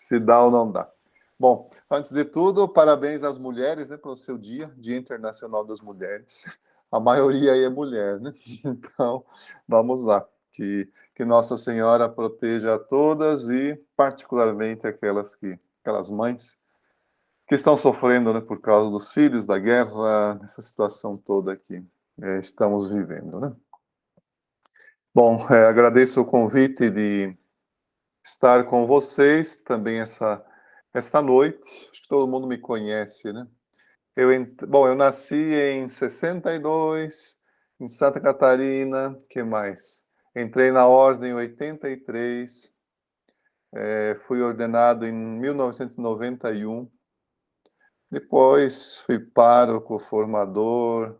se dá ou não dá. Bom, antes de tudo, parabéns às mulheres, né, pelo seu Dia Internacional das Mulheres. A maioria aí é mulher, né? Então, vamos lá. Que Nossa Senhora proteja a todas e, particularmente, aquelas mães que estão sofrendo, né, por causa dos filhos, da guerra, essa situação toda que estamos vivendo, né? Bom, agradeço o convite de estar com vocês também essa noite. Acho que todo mundo me conhece, né? Bom, eu nasci em 62, em Santa Catarina, que mais? Entrei na ordem em 83, fui ordenado em 1991. Depois fui pároco, formador,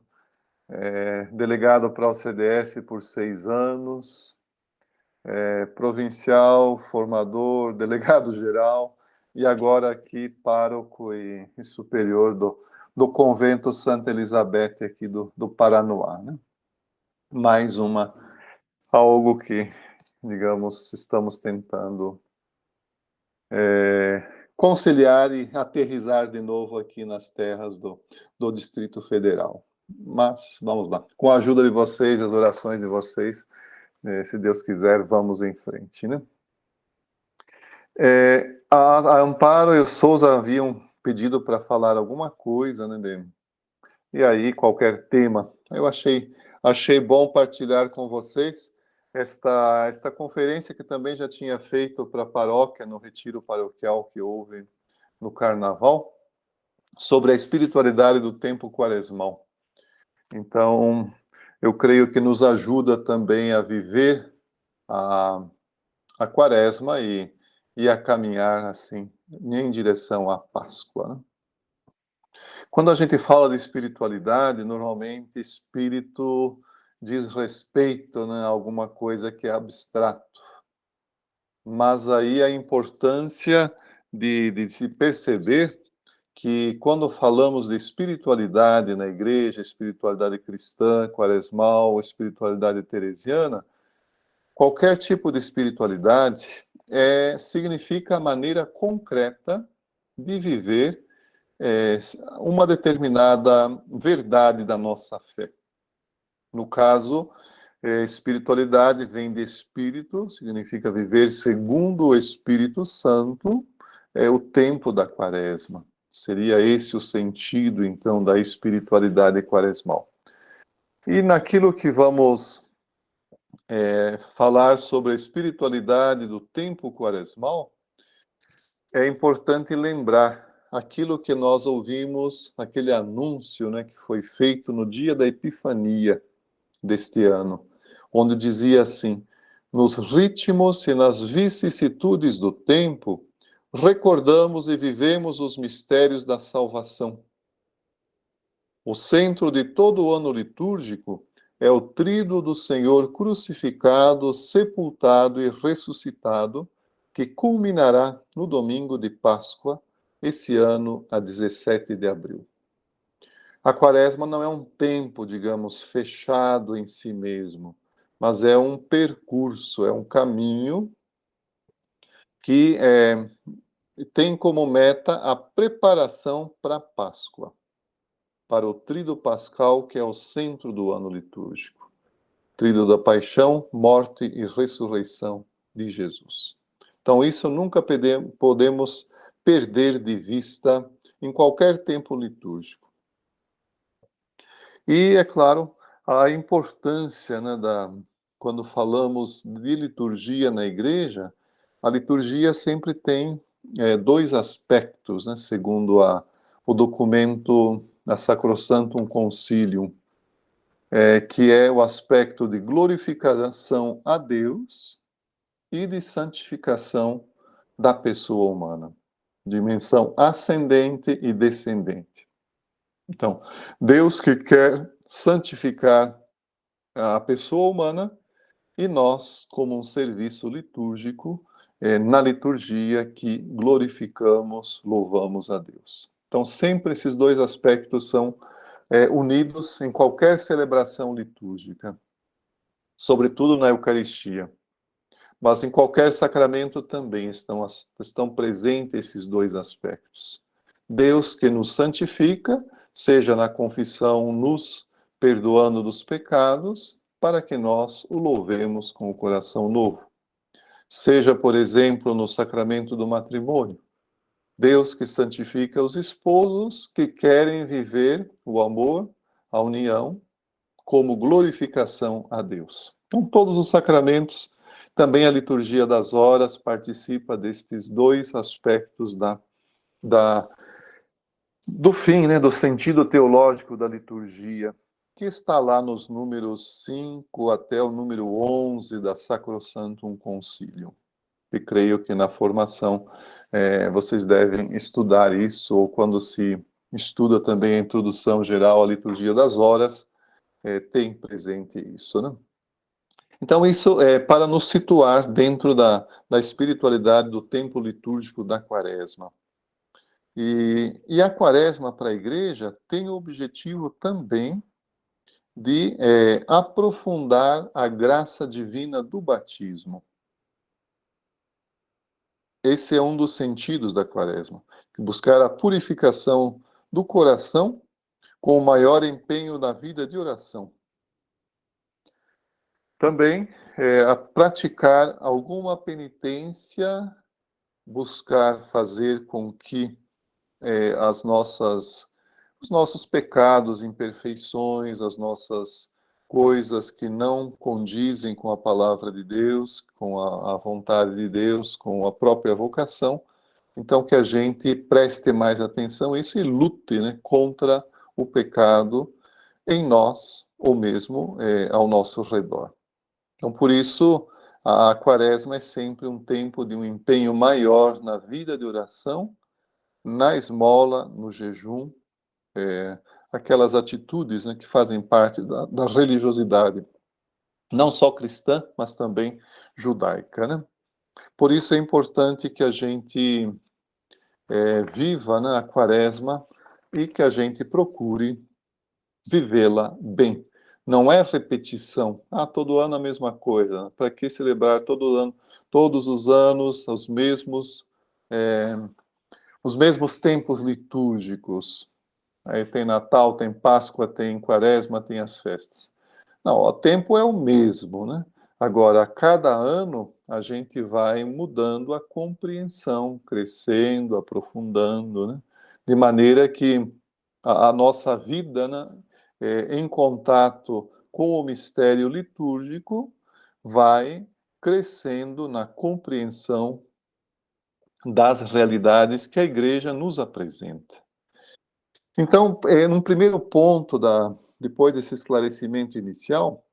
delegado para o CDS por 6 anos, provincial, formador, delegado-geral, e agora aqui pároco e superior do convento Santa Elizabeth aqui do Paranoá, né? Mais algo que, digamos, estamos tentando conciliar e aterrissar de novo aqui nas terras do Distrito Federal. Mas, vamos lá. Com a ajuda de vocês, as orações de vocês, se Deus quiser, vamos em frente, né? A Amparo e o Souza haviam pedido para falar alguma coisa, né, e aí qualquer tema. Eu achei bom partilhar com vocês esta conferência que também já tinha feito para a paróquia, no retiro paroquial que houve no Carnaval, sobre a espiritualidade do tempo quaresmal. Então, eu creio que nos ajuda também a viver a Quaresma e a caminhar assim em direção à Páscoa, né? Quando a gente fala de espiritualidade, normalmente espírito diz respeito, né, a alguma coisa que é abstrato. Mas aí a importância de se perceber que quando falamos de espiritualidade na igreja, espiritualidade cristã, quaresmal, espiritualidade teresiana, qualquer tipo de espiritualidade significa a maneira concreta de viver uma determinada verdade da nossa fé. No caso, espiritualidade vem de espírito, significa viver segundo o Espírito Santo, o tempo da quaresma. Seria esse o sentido, então, da espiritualidade quaresmal. E naquilo que vamos falar sobre a espiritualidade do tempo quaresmal, é importante lembrar aquilo que nós ouvimos, aquele anúncio, né, que foi feito no dia da Epifania deste ano, onde dizia assim: nos ritmos e nas vicissitudes do tempo, recordamos e vivemos os mistérios da salvação. O centro de todo o ano litúrgico é o tríduo do Senhor crucificado, sepultado e ressuscitado, que culminará no domingo de Páscoa, esse ano, a 17 de abril. A Quaresma não é um tempo, digamos, fechado em si mesmo, mas é um percurso, é um caminho que tem como meta a preparação para a Páscoa, para o tríduo pascal, que é o centro do ano litúrgico. Tríduo da paixão, morte e ressurreição de Jesus. Então, isso nunca podemos perder de vista em qualquer tempo litúrgico. E, é claro, a importância, né, quando falamos de liturgia na igreja, a liturgia sempre tem 2 aspectos, né, segundo o documento da Sacrosanctum Concilium, que é o aspecto de glorificação a Deus e de santificação da pessoa humana, dimensão ascendente e descendente. Então, Deus que quer santificar a pessoa humana e nós, como um serviço litúrgico, na liturgia que glorificamos, louvamos a Deus. Então, sempre esses 2 aspectos são unidos em qualquer celebração litúrgica, sobretudo na Eucaristia. Mas em qualquer sacramento também estão presentes esses dois aspectos. Deus que nos santifica, seja na confissão nos perdoando dos pecados, para que nós o louvemos com o coração novo. Seja, por exemplo, no sacramento do matrimônio. Deus que santifica os esposos que querem viver o amor, a união, como glorificação a Deus. Então, todos os sacramentos, também a liturgia das horas participa destes dois aspectos do fim, né, do sentido teológico da liturgia, que está lá nos números 5 até o número 11 da Sacrosanctum Concilium. E creio que na formação vocês devem estudar isso, ou quando se estuda também a introdução geral à liturgia das horas, tem presente isso, né? Então, isso é para nos situar dentro da espiritualidade do tempo litúrgico da Quaresma. E a Quaresma para a Igreja tem o objetivo também de aprofundar a graça divina do batismo. Esse é um dos sentidos da Quaresma, buscar a purificação do coração com o maior empenho na vida de oração. Também a praticar alguma penitência, buscar fazer com que os nossos pecados, imperfeições, as nossas coisas que não condizem com a palavra de Deus, com a vontade de Deus, com a própria vocação, então que a gente preste mais atenção a isso e lute, né, contra o pecado em nós ou mesmo ao nosso redor. Então, por isso, a Quaresma é sempre um tempo de um empenho maior na vida de oração, na esmola, no jejum, aquelas atitudes, né, que fazem parte da religiosidade, não só cristã, mas também judaica, né? Por isso é importante que a gente viva, né, a Quaresma e que a gente procure vivê-la bem. Não é repetição. Todo ano a mesma coisa. Para que celebrar todo ano, todos os anos os mesmos tempos litúrgicos? Aí tem Natal, tem Páscoa, tem Quaresma, tem as festas. Não, o tempo é o mesmo, né? Agora, a cada ano, a gente vai mudando a compreensão, crescendo, aprofundando, né? De maneira que a nossa vida, né, em contato com o mistério litúrgico, vai crescendo na compreensão das realidades que a Igreja nos apresenta. Então, num primeiro ponto, depois desse esclarecimento inicial,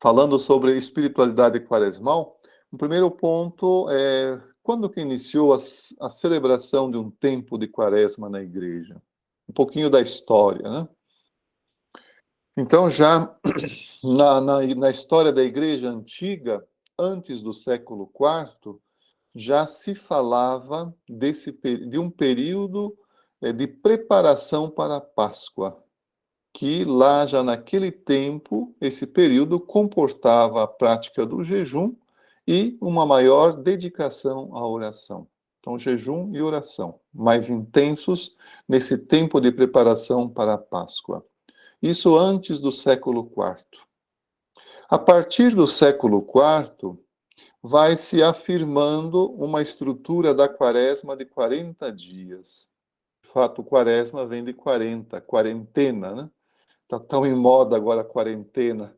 falando sobre espiritualidade quaresmal, o primeiro ponto é quando que iniciou a celebração de um tempo de quaresma na igreja? Um pouquinho da história, né? Então, já na história da igreja antiga, antes do século IV, já se falava de um período de preparação para a Páscoa, que lá já naquele tempo, esse período comportava a prática do jejum e uma maior dedicação à oração. Então, jejum e oração, mais intensos nesse tempo de preparação para a Páscoa. Isso antes do século IV. A partir do século IV, vai se afirmando uma estrutura da quaresma de 40 dias. De fato, quaresma vem de 40, quarentena, né? Está tão em moda agora a quarentena.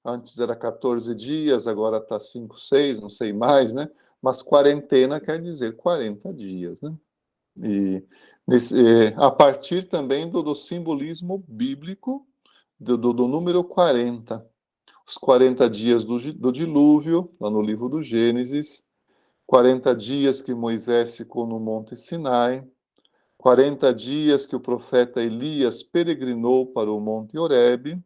Antes era 14 dias, agora está 5, 6, não sei mais, né? Mas quarentena quer dizer 40 dias, né? E a partir também do simbolismo bíblico do número 40. Os 40 dias do dilúvio, lá no livro do Gênesis, 40 dias que Moisés ficou no Monte Sinai, 40 dias que o profeta Elias peregrinou para o Monte Horebe,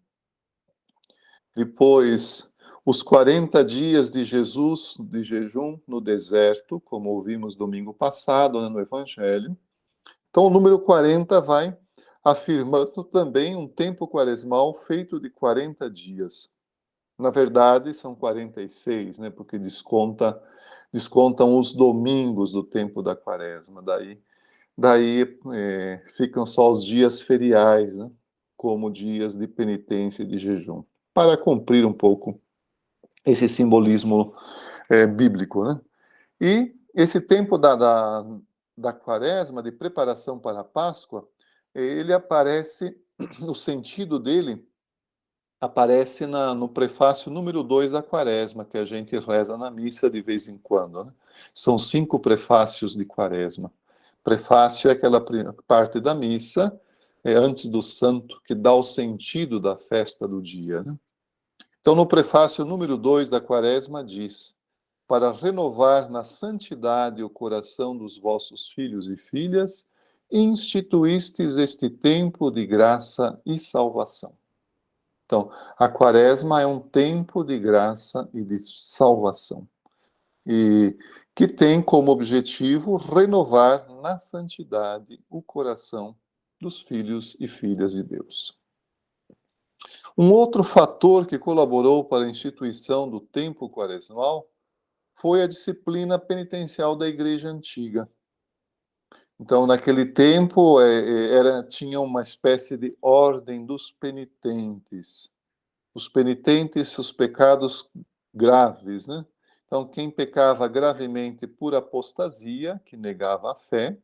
depois os 40 dias de Jesus de jejum no deserto, como ouvimos domingo passado, né, no Evangelho. Então o número 40 vai afirmando também um tempo quaresmal feito de 40 dias. Na verdade, são 46, né? Porque descontam os domingos do tempo da quaresma. Daí ficam só os dias feriais, né? Como dias de penitência e de jejum, para cumprir um pouco esse simbolismo bíblico, né? E esse tempo da quaresma, de preparação para a Páscoa, ele aparece, o sentido dele aparece no prefácio número 2 da Quaresma, que a gente reza na missa de vez em quando, né? São 5 prefácios de Quaresma. Prefácio é aquela parte da missa, antes do santo, que dá o sentido da festa do dia, né? Então, no prefácio número 2 da Quaresma, diz: para renovar na santidade o coração dos vossos filhos e filhas, instituístes este tempo de graça e salvação. Então, a quaresma é um tempo de graça e de salvação, e que tem como objetivo renovar na santidade o coração dos filhos e filhas de Deus. Um outro fator que colaborou para a instituição do tempo quaresmal foi a disciplina penitencial da Igreja Antiga. Então, naquele tempo, tinha uma espécie de ordem dos penitentes. Os penitentes, os pecados graves, né? Então, quem pecava gravemente por apostasia, que negava a fé,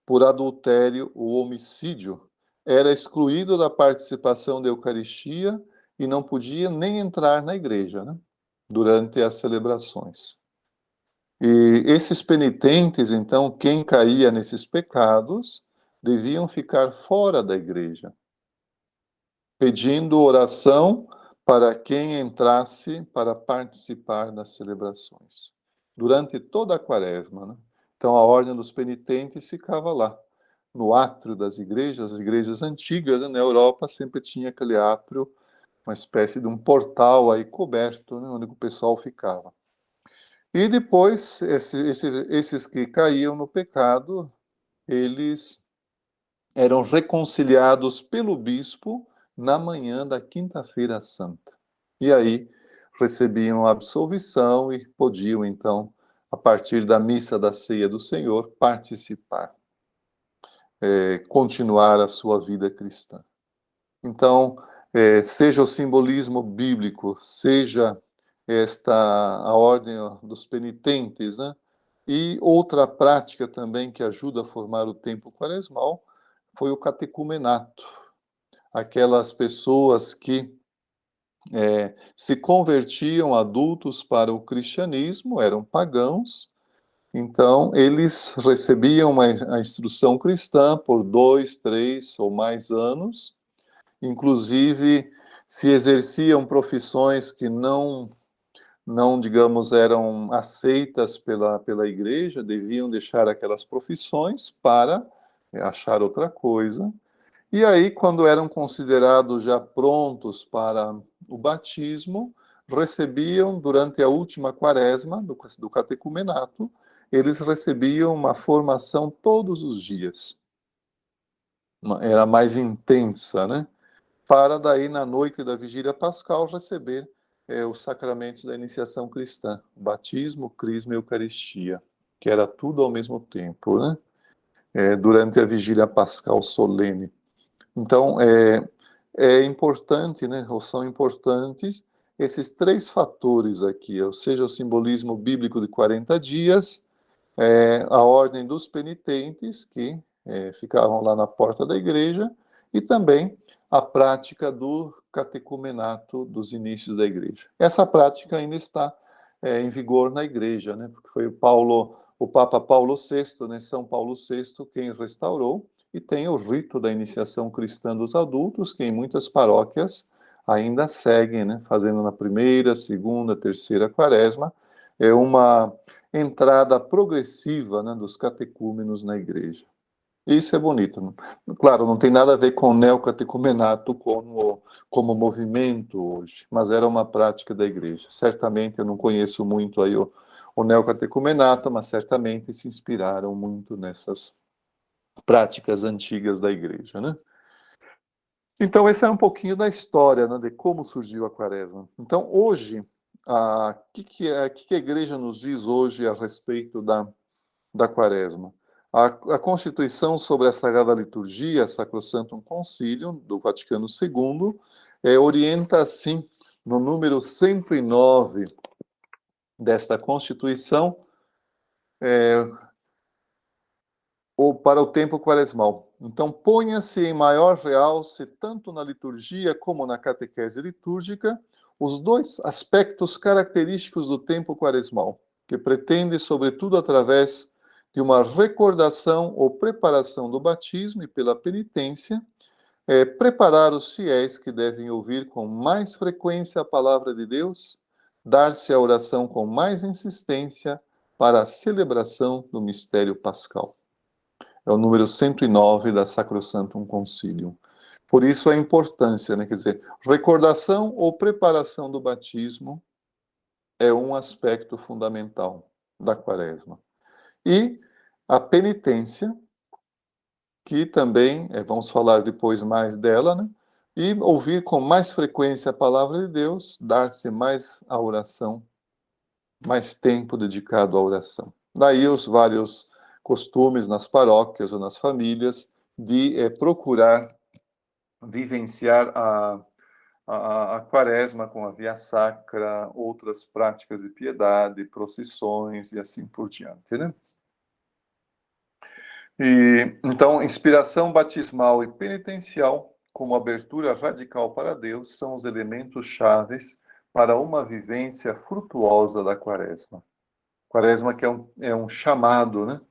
por adultério ou homicídio, era excluído da participação da Eucaristia e não podia nem entrar na igreja, né? Durante as celebrações. E esses penitentes, então, quem caía nesses pecados, deviam ficar fora da igreja, pedindo oração para quem entrasse para participar das celebrações. Durante toda a quaresma, né? Então, a ordem dos penitentes ficava lá, no átrio das igrejas. As igrejas antigas, né, na Europa, sempre tinha aquele átrio, uma espécie de um portal aí coberto, né, onde o pessoal ficava. E depois, esses que caíam no pecado, eles eram reconciliados pelo bispo na manhã da Quinta-feira Santa. E aí recebiam a absolvição e podiam, então, a partir da missa da Ceia do Senhor, participar, continuar a sua vida cristã. Então, seja o simbolismo bíblico, seja a ordem dos penitentes, né? E outra prática também que ajuda a formar o tempo quaresmal foi o catecumenato. Aquelas pessoas que se convertiam adultos para o cristianismo, eram pagãos, então eles recebiam a instrução cristã por 2, 3 ou mais anos, inclusive se exerciam profissões que não, digamos, eram aceitas pela igreja, deviam deixar aquelas profissões para achar outra coisa. E aí, quando eram considerados já prontos para o batismo, recebiam, durante a última quaresma do catecumenato, eles recebiam uma formação todos os dias. Era mais intensa, né? Para daí, na noite da vigília pascal, receber os sacramentos da iniciação cristã, batismo, crisma e eucaristia, que era tudo ao mesmo tempo, né? Durante a vigília pascal solene. Então, é importante, né, ou são importantes, esses 3 fatores aqui, ou seja, o simbolismo bíblico de 40 dias, a ordem dos penitentes, que ficavam lá na porta da igreja, e também a prática do catecumenato dos inícios da igreja. Essa prática ainda está em vigor na igreja, né, porque foi o Papa Paulo VI, né, São Paulo VI, quem restaurou, e tem o rito da iniciação cristã dos adultos, que em muitas paróquias ainda seguem, né, fazendo na primeira, segunda, terceira quaresma, é uma entrada progressiva, né, dos catecúmenos na igreja. Isso é bonito, né? Claro, não tem nada a ver com o neocatecumenato como movimento hoje, mas era uma prática da igreja. Certamente, eu não conheço muito aí o neocatecumenato, mas certamente se inspiraram muito nessas práticas antigas da igreja, né? Então, esse é um pouquinho da história, né, de como surgiu a Quaresma. Então, hoje, o que a igreja nos diz hoje a respeito da Quaresma? A Constituição sobre a Sagrada Liturgia, Sacrosanctum Concilium, do Vaticano II, orienta assim, no número 109 desta Constituição, ou para o tempo quaresmal. Então, ponha-se em maior realce, tanto na liturgia como na catequese litúrgica, os dois aspectos característicos do tempo quaresmal, que pretende, sobretudo através de uma recordação ou preparação do batismo e pela penitência, preparar os fiéis que devem ouvir com mais frequência a palavra de Deus, dar-se à oração com mais insistência para a celebração do mistério pascal. É o número 109 da Sacrosanctum Concilium. Por isso a importância, né? Quer dizer, recordação ou preparação do batismo é um aspecto fundamental da Quaresma. E a penitência, que também, vamos falar depois mais dela, né? E ouvir com mais frequência a palavra de Deus, dar-se mais à oração, mais tempo dedicado à oração. Daí os vários costumes nas paróquias ou nas famílias de procurar vivenciar a quaresma com a via sacra, outras práticas de piedade, procissões e assim por diante, né? E, então, inspiração batismal e penitencial, como abertura radical para Deus, são os elementos chaves para uma vivência frutuosa da quaresma. Quaresma que é um chamado, né,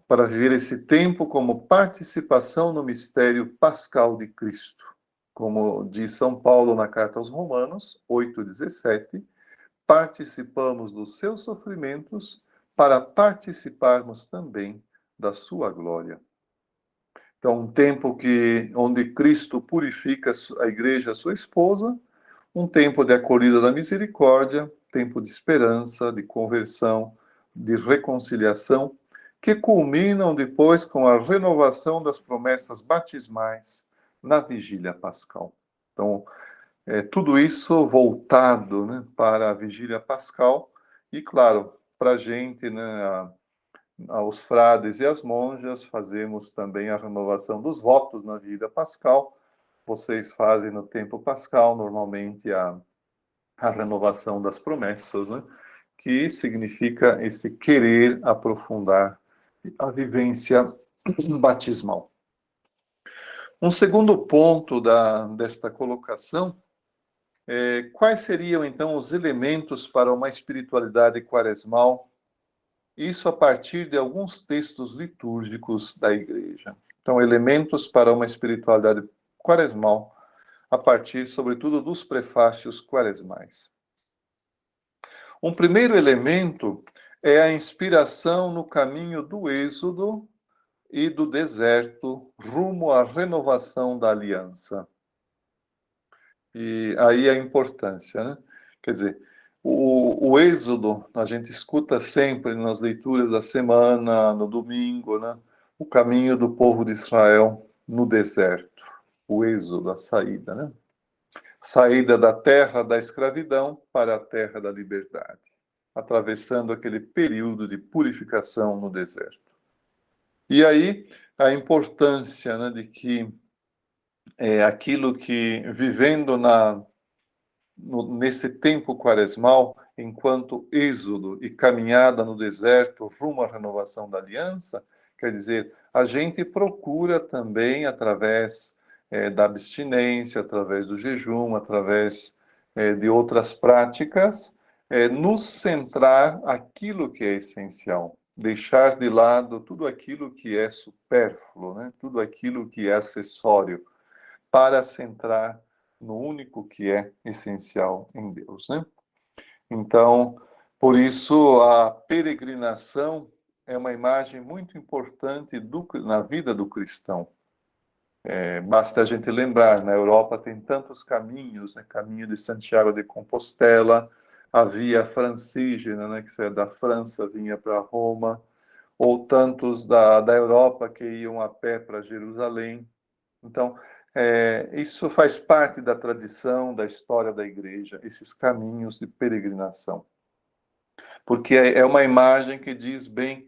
para viver esse tempo como participação no mistério pascal de Cristo. Como diz São Paulo na carta aos Romanos, 8,17, participamos dos seus sofrimentos para participarmos também da sua glória. Então, um tempo onde Cristo purifica a igreja, a sua esposa, um tempo de acolhida da misericórdia, tempo de esperança, de conversão, de reconciliação, que culminam depois com a renovação das promessas batismais na vigília pascal. Então, tudo isso voltado, né, para a vigília pascal e, claro, para a gente, né, aos frades e às monjas, fazemos também a renovação dos votos na vigília pascal. Vocês fazem no tempo pascal, normalmente, a renovação das promessas, né? Que significa esse querer aprofundar a vivência batismal. Um segundo ponto desta colocação é quais seriam, então, os elementos para uma espiritualidade quaresmal, isso a partir de alguns textos litúrgicos da Igreja. Então, elementos para uma espiritualidade quaresmal, a partir, sobretudo, dos prefácios quaresmais. Um primeiro elemento é a inspiração no caminho do êxodo e do deserto rumo à renovação da aliança. E aí a importância, né? Quer dizer, o êxodo, a gente escuta sempre nas leituras da semana, no domingo, né? O caminho do povo de Israel no deserto. O êxodo, a saída, né? Saída da terra da escravidão para a terra da liberdade, atravessando aquele período de purificação no deserto. E aí a importância, né, de que aquilo que vivendo nesse tempo quaresmal, enquanto êxodo e caminhada no deserto rumo à renovação da aliança, quer dizer, a gente procura também, através da abstinência, através do jejum, através de outras práticas, nos centrar aquilo que é essencial, deixar de lado tudo aquilo que é supérfluo, né? Tudo aquilo que é acessório, para centrar no único que é essencial em Deus, né? Então, por isso, a peregrinação é uma imagem muito importante na vida do cristão. Basta a gente lembrar, na Europa tem tantos caminhos, né? Caminho de Santiago de Compostela, a Via Francígena, né? Que da França vinha para Roma, ou tantos da Europa que iam a pé para Jerusalém. Então, Isso faz parte da tradição, da história da igreja, esses caminhos de peregrinação. Porque é uma imagem que diz bem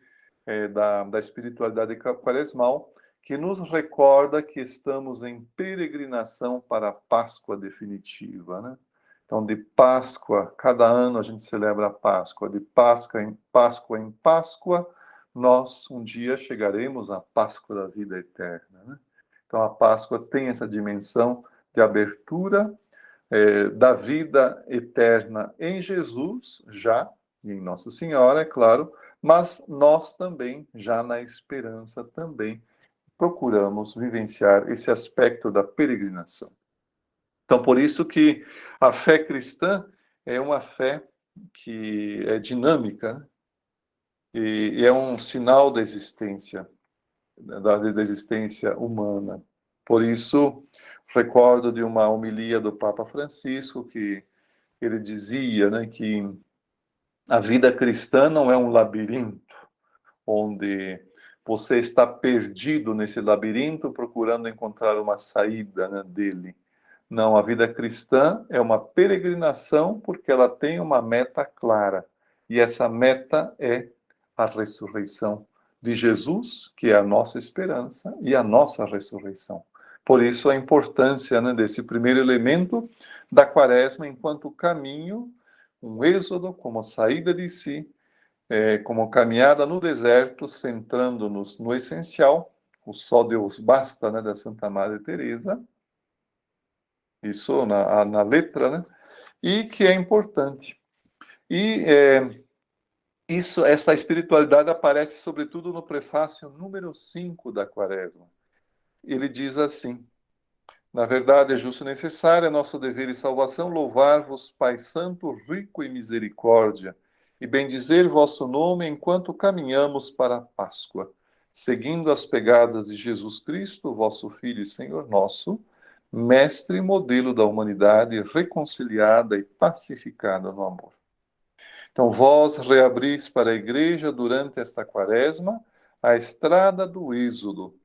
da espiritualidade quaresmal, que nos recorda que estamos em peregrinação para a Páscoa definitiva, né? Então, de Páscoa, cada ano a gente celebra a Páscoa, de Páscoa em Páscoa em Páscoa, nós um dia chegaremos à Páscoa da vida eterna, né? Então, a Páscoa tem essa dimensão de abertura da vida eterna em Jesus, já, e em Nossa Senhora, é claro, mas nós também, já na esperança, também procuramos vivenciar esse aspecto da peregrinação. Então, por isso que a fé cristã é uma fé que é dinâmica, né? E é um sinal da existência, da existência humana. Por isso, recordo de uma homilia do Papa Francisco que ele dizia, né, que a vida cristã não é um labirinto onde você está perdido nesse labirinto procurando encontrar uma saída, né, dele. Não, a vida cristã é uma peregrinação porque ela tem uma meta clara. E essa meta é a ressurreição de Jesus, que é a nossa esperança, e a nossa ressurreição. Por isso a importância, né, desse primeiro elemento da quaresma enquanto caminho, um êxodo como saída de si, como caminhada no deserto, centrando-nos no essencial, o só Deus basta, né, da Santa Madre Teresa, isso na letra, né? E que é importante. E essa espiritualidade aparece sobretudo no prefácio número 5 da Quaresma. Ele diz assim: na verdade, é justo e necessário, é nosso dever e salvação louvar-vos, Pai Santo, rico em misericórdia, e bendizer vosso nome enquanto caminhamos para a Páscoa, seguindo as pegadas de Jesus Cristo, vosso Filho e Senhor nosso, mestre e modelo da humanidade reconciliada e pacificada no amor. Então, vós reabris para a Igreja, durante esta quaresma, a estrada do Êxodo,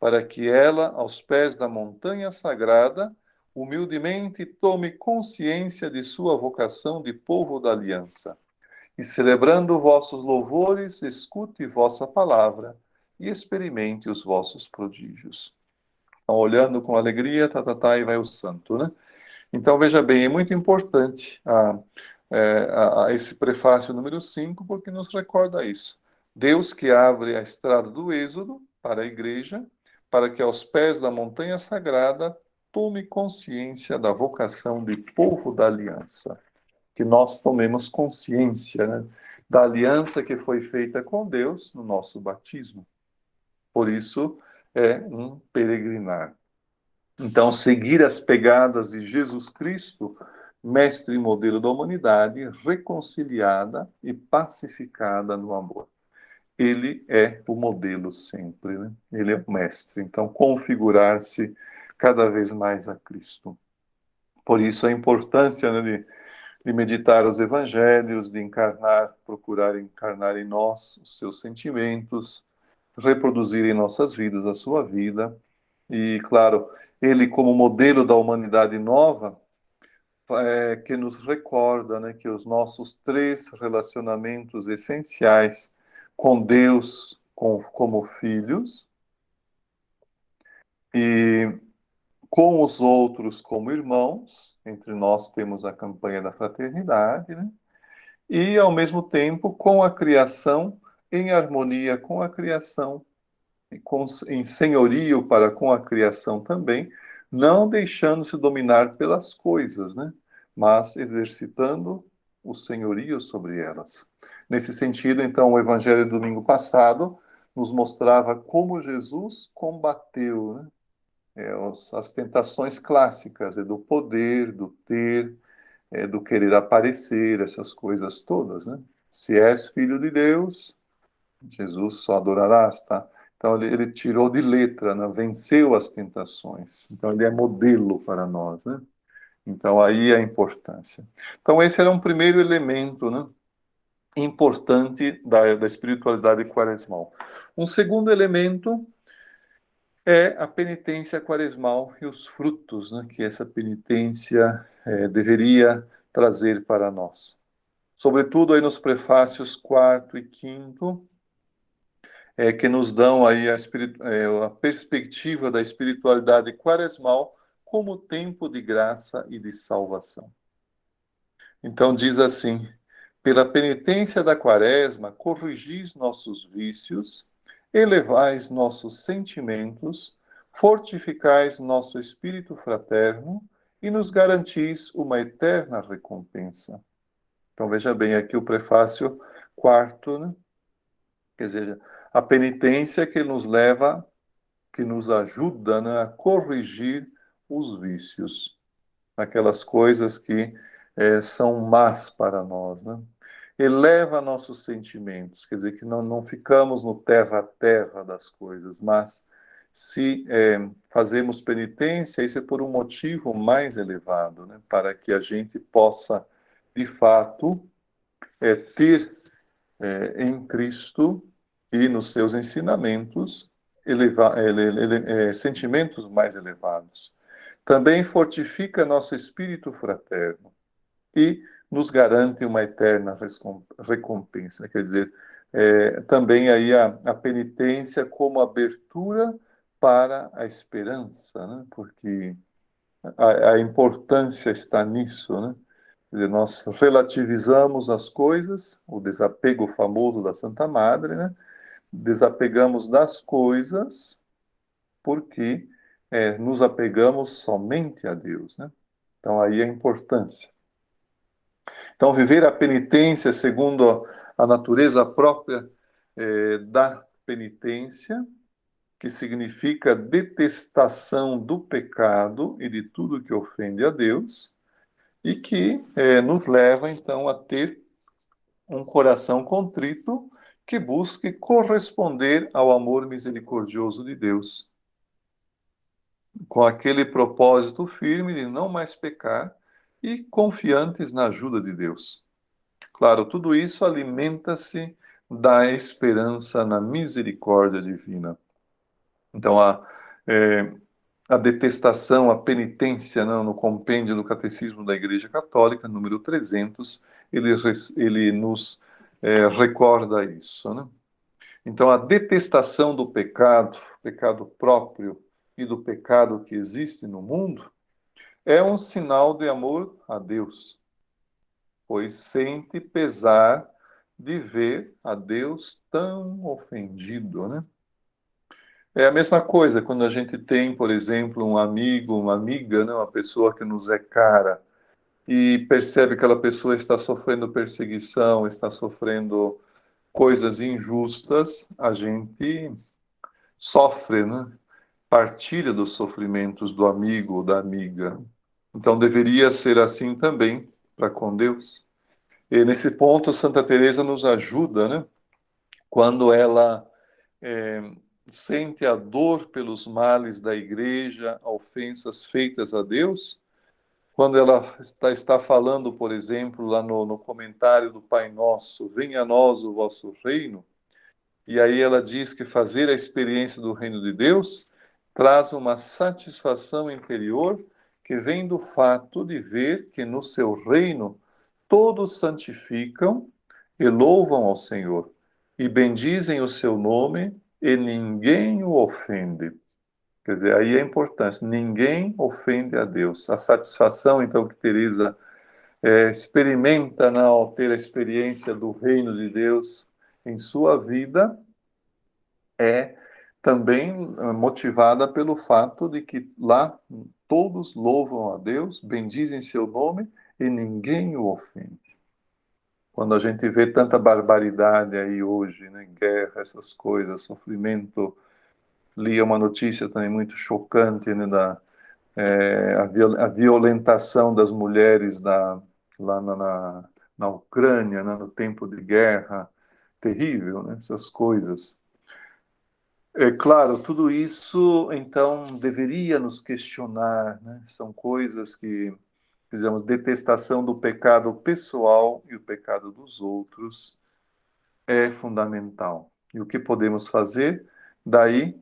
para que ela, aos pés da montanha sagrada, humildemente tome consciência de sua vocação de povo da aliança. E celebrando vossos louvores, escute vossa palavra e experimente os vossos prodígios. Então, olhando com alegria, e vai o santo, né? Então, veja bem, é muito importante esse prefácio número 5, porque nos recorda isso. Deus que abre a estrada do Êxodo para a igreja, para que aos pés da montanha sagrada tome consciência da vocação de povo da aliança. Que nós tomemos consciência, né, da aliança que foi feita com Deus no nosso batismo. Por isso, é um peregrinar. Então, seguir as pegadas de Jesus Cristo, mestre e modelo da humanidade, reconciliada e pacificada no amor. Ele é o modelo sempre, né? Ele é o mestre. Então, configurar-se cada vez mais a Cristo. Por isso, a importância, né, de meditar os evangelhos, de encarnar, procurar encarnar em nós os seus sentimentos, reproduzir em nossas vidas a sua vida. E, claro, ele como modelo da humanidade nova, que nos recorda, né, que os nossos 3 relacionamentos essenciais com Deus, como filhos, e com os outros como irmãos, entre nós temos a campanha da fraternidade, né? E, ao mesmo tempo, com a criação, em harmonia com a criação, em senhorio para com a criação também, não deixando-se dominar pelas coisas, né? Mas exercitando o senhorio sobre elas. Nesse sentido, então, o Evangelho do domingo passado nos mostrava como Jesus combateu, né, as tentações clássicas do poder, do ter, do querer aparecer, essas coisas todas, né? Se és filho de Deus, Jesus só adorarás, tá? Então ele tirou de letra, né? Venceu as tentações. Então ele é modelo para nós, né? Então aí a importância. Então esse era um primeiro elemento, né, importante da espiritualidade quaresmal. Um segundo elemento é a penitência quaresmal e os frutos, né, que essa penitência deveria trazer para nós. Sobretudo aí nos prefácios quarto e quinto, que nos dão aí a perspectiva da espiritualidade quaresmal como tempo de graça e de salvação. Então diz assim: pela penitência da quaresma, corrigis nossos vícios, elevais nossos sentimentos, fortificais nosso espírito fraterno e nos garantis uma eterna recompensa. Então veja bem aqui o prefácio quarto, né? Quer dizer, a penitência que nos leva, que nos ajuda, né, a corrigir os vícios, aquelas coisas que são más para nós, né? Eleva nossos sentimentos, quer dizer, que não ficamos no terra a terra das coisas, mas se fazemos penitência, isso é por um motivo mais elevado, né? Para que a gente possa, de fato, ter em Cristo e nos seus ensinamentos sentimentos mais elevados. Também fortifica nosso espírito fraterno e nos garante uma eterna recompensa. Quer dizer, também aí a penitência como abertura para a esperança, né? Porque a importância está nisso, né? Quer dizer, nós relativizamos as coisas, o desapego famoso da Santa Madre, né? Desapegamos das coisas porque nos apegamos somente a Deus, né? Então aí a importância. Então, viver a penitência segundo a natureza própria da penitência, que significa detestação do pecado e de tudo que ofende a Deus, e que nos leva, então, a ter um coração contrito que busque corresponder ao amor misericordioso de Deus, com aquele propósito firme de não mais pecar e confiantes na ajuda de Deus. Claro, tudo isso alimenta-se da esperança na misericórdia divina. Então, a detestação, a penitência, né, no compêndio do Catecismo da Igreja Católica, número 300, ele nos recorda isso, né? Então, a detestação do pecado próprio e do pecado que existe no mundo, é um sinal de amor a Deus, pois sente pesar de ver a Deus tão ofendido, né? É a mesma coisa quando a gente tem, por exemplo, um amigo, uma amiga, né, uma pessoa que nos é cara e percebe que aquela pessoa está sofrendo perseguição, está sofrendo coisas injustas, a gente sofre, né? Partilha dos sofrimentos do amigo ou da amiga. Então deveria ser assim também para com Deus. E nesse ponto Santa Teresa nos ajuda, né? Quando ela é, sente a dor pelos males da igreja, ofensas feitas a Deus, quando ela está falando, por exemplo, lá no comentário do Pai Nosso, venha a nós o vosso reino, e aí ela diz que fazer a experiência do reino de Deus traz uma satisfação interior que vem do fato de ver que no seu reino todos santificam e louvam ao Senhor, e bendizem o seu nome, e ninguém o ofende. Quer dizer, aí é a importância, ninguém ofende a Deus. A satisfação, então, que Teresa experimenta, né, ao ter a experiência do reino de Deus em sua vida, é também motivada pelo fato de que lá todos louvam a Deus, bendizem seu nome e ninguém o ofende. Quando a gente vê tanta barbaridade aí hoje, né, guerra, essas coisas, sofrimento, li uma notícia também muito chocante, né, a violentação das mulheres lá na Ucrânia, né, no tempo de guerra, terrível, né, essas coisas. É claro, tudo isso, então, deveria nos questionar, né? São coisas que, digamos, detestação do pecado pessoal e o pecado dos outros é fundamental. E o que podemos fazer? Daí,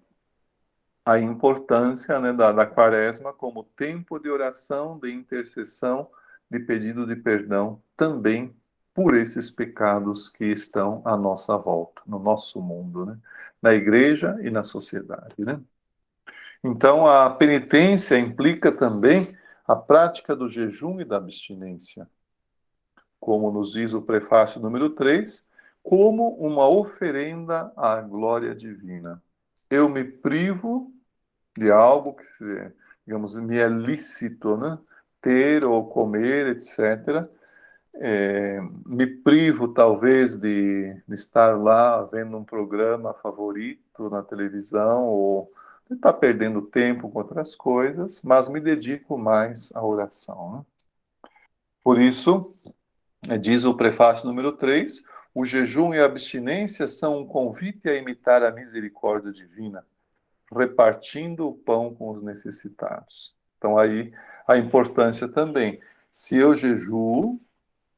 a importância, né, da quaresma como tempo de oração, de intercessão, de pedido de perdão também por esses pecados que estão à nossa volta, no nosso mundo, né? Na igreja e na sociedade, né? Então, a penitência implica também a prática do jejum e da abstinência, como nos diz o prefácio número 3, como uma oferenda à glória divina. Eu me privo de algo que, digamos, me é lícito, né? Ter ou comer, etc. Me privo, talvez, de estar lá vendo um programa favorito na televisão ou de estar perdendo tempo com outras coisas, mas me dedico mais à oração, né? Por isso, diz o prefácio número 3, o jejum e a abstinência são um convite a imitar a misericórdia divina, repartindo o pão com os necessitados. Então, aí a importância também. Se eu jejuo,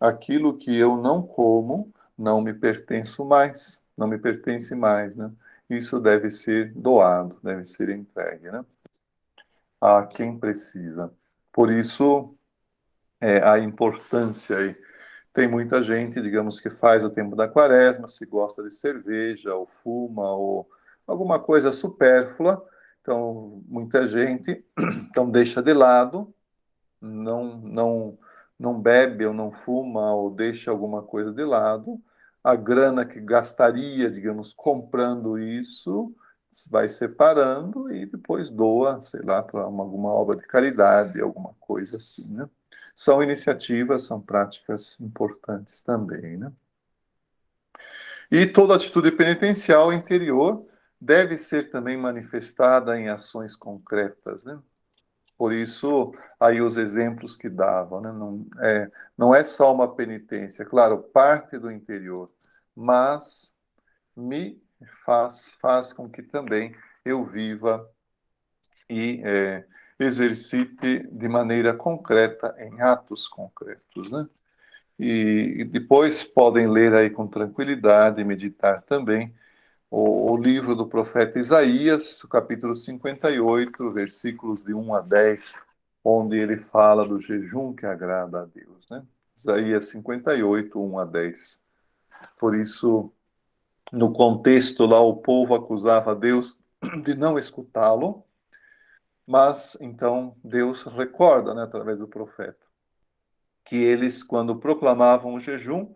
aquilo que eu não como não me pertence mais, não me pertence mais, né? Isso deve ser doado, deve ser entregue, né? A quem precisa. Por isso, a importância aí. Tem muita gente, digamos, que faz o tempo da quaresma, se gosta de cerveja, ou fuma, ou alguma coisa supérflua. Então, muita gente então deixa de lado, não, não, não bebe ou não fuma ou deixa alguma coisa de lado. A grana que gastaria, digamos, comprando isso, vai separando e depois doa, sei lá, para alguma obra de caridade, alguma coisa assim, né? São iniciativas, são práticas importantes também, né? E toda atitude penitencial interior deve ser também manifestada em ações concretas, né? Por isso, aí os exemplos que davam, né? Não é só uma penitência, claro, parte do interior, mas me faz com que também eu viva e exercite de maneira concreta, em atos concretos, né? E depois podem ler aí com tranquilidade e meditar também o livro do profeta Isaías, o capítulo 58, versículos de 1 a 10, onde ele fala do jejum que agrada a Deus, né? Isaías 58, 1 a 10. Por isso, no contexto lá, o povo acusava Deus de não escutá-lo, mas então Deus recorda, né, através do profeta, que eles, quando proclamavam o jejum,